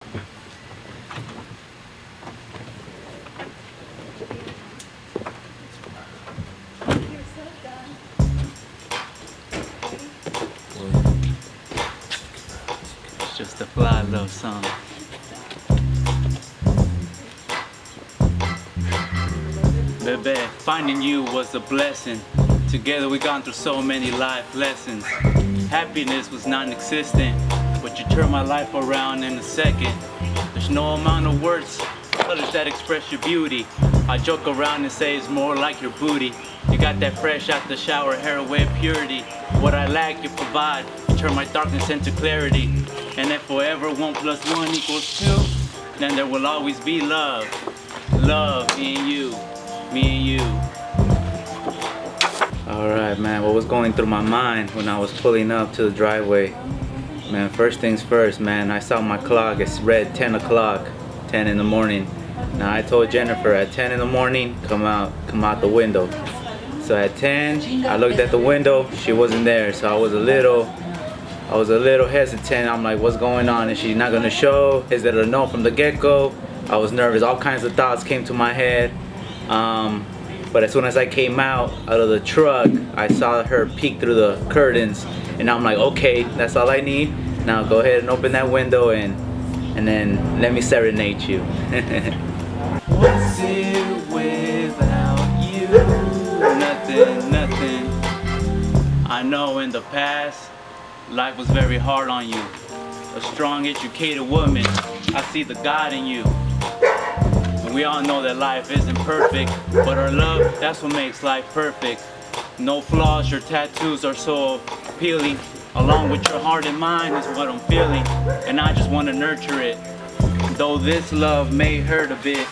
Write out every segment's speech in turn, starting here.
It's just a fly love song. Baby, finding you was a blessing. Together we gone through so many life lessons. Happiness was non-existent, but you turned my life around in a second. There's no amount of words, colors that express your beauty. I joke around and say it's more like your booty. You got that fresh out the shower hair away purity. What I lack you provide. You turn my darkness into clarity. And if forever 1 + 1 = 2, then there will always be love. Love, me and you. Me and you. Alright, man, what was going through my mind when I was pulling up to the driveway? Man, first things first, man, I saw my clock. It's read 10 o'clock, 10 in the morning. Now I told Jennifer at 10 in the morning, come out the window. So at 10, I looked at the window, she wasn't there. So I was a little hesitant. I'm like, what's going on? Is she not gonna show? Is it a no from the get-go? I was nervous. All kinds of thoughts came to my head. But as soon as I came out of the truck, I saw her peek through the curtains, and I'm like, okay, that's all I need. Now go ahead and open that window and then let me serenade you. What's it without you? Nothing, nothing. I know in the past, life was very hard on you. A strong, educated woman. I see the God in you. We all know that life isn't perfect, but our love, that's what makes life perfect. No flaws, your tattoos are so appealing. Along with your heart and mind is what I'm feeling, and I just want to nurture it. Though this love may hurt a bit.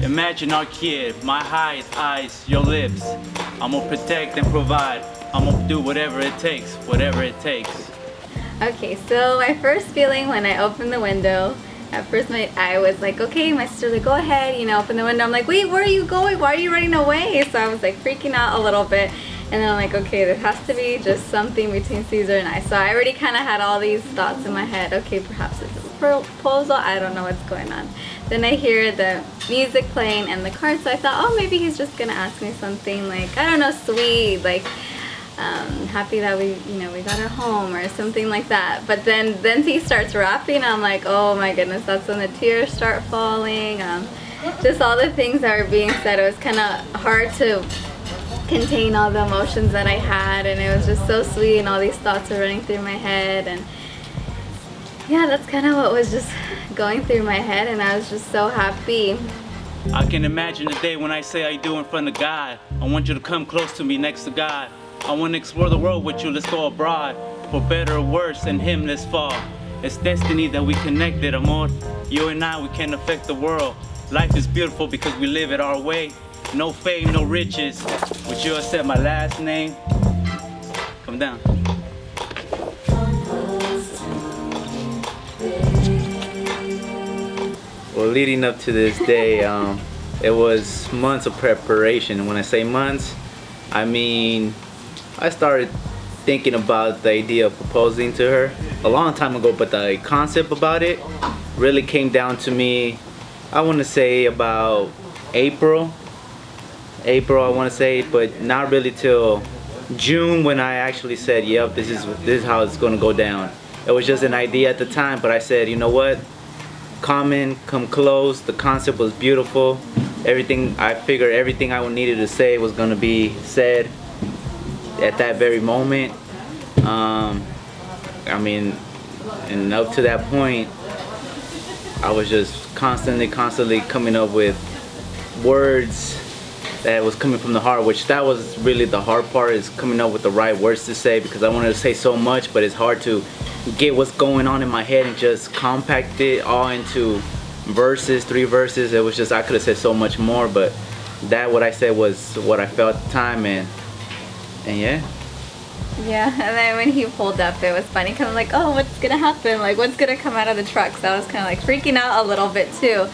Imagine our kid, my height, eyes, your lips. I'm gonna protect and provide. I'm gonna do whatever it takes, whatever it takes. Okay, so my first feeling when I opened the window, at first I was like, okay, my sister, like, go ahead, open the window. I'm like, wait, where are you going? Why are you running away? So I was like freaking out a little bit. And then I'm like, okay, there has to be just something between Cesar and I. So I already kind of had all these thoughts in my head. Okay, perhaps it's a proposal. I don't know what's going on. Then I hear the music playing and the card. So I thought, oh, maybe he's just going to ask me something like, I don't know, sweet, like, happy that we got her home or something like that. But then he starts rapping. I'm like, oh my goodness, that's when the tears start falling. Just all the things that were being said. It was kind of hard to contain all the emotions that I had, and it was just so sweet, and all these thoughts were running through my head. And yeah, that's kind of what was just going through my head, and I was just so happy. I can imagine the day when I say I do in front of God. I want you to come close to me next to God. I want to explore the world with you, let's go abroad. For better or worse, in Him let's fall. It's destiny that we connected, amor. You and I, we can affect the world. Life is beautiful because we live it our way. No fame, no riches. Would you accept my last name? Come down. Well, leading up to this day, it was months of preparation. And when I say months, I mean I started thinking about the idea of proposing to her a long time ago, but the concept about it really came down to me, I want to say about April I want to say, but not really till June when I actually said, yep, this is how it's going to go down. It was just an idea at the time, but I said, you know what, come in, come close. The concept was beautiful. I figured everything I needed to say was going to be said at that very moment. I mean, and up to that point, I was just constantly coming up with words that was coming from the heart, which that was really the hard part, is coming up with the right words to say, because I wanted to say so much, but it's hard to get what's going on in my head and just compact it all into verses, 3 verses. It was just, I could have said so much more, but that what I said was what I felt at the time, and yeah. Yeah, and then when he pulled up, it was funny because I'm like, oh, what's gonna happen? Like, what's gonna come out of the truck? So I was kind of like freaking out a little bit too.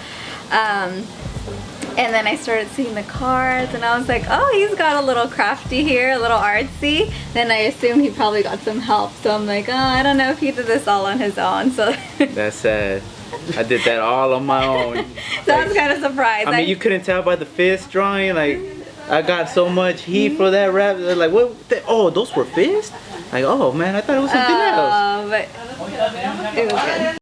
And then I started seeing the cards and I was like, oh, he's got a little crafty here, a little artsy. Then I assumed he probably got some help. So I'm like, oh, I don't know if he did this all on his own. So That's sad. I did that all on my own. So I was kind of surprised. I mean, you couldn't tell by the fist drawing. Like, I got so much heat for that rap. They're like, what? Oh, those were fists? Like, oh man, I thought it was something else. But it was good.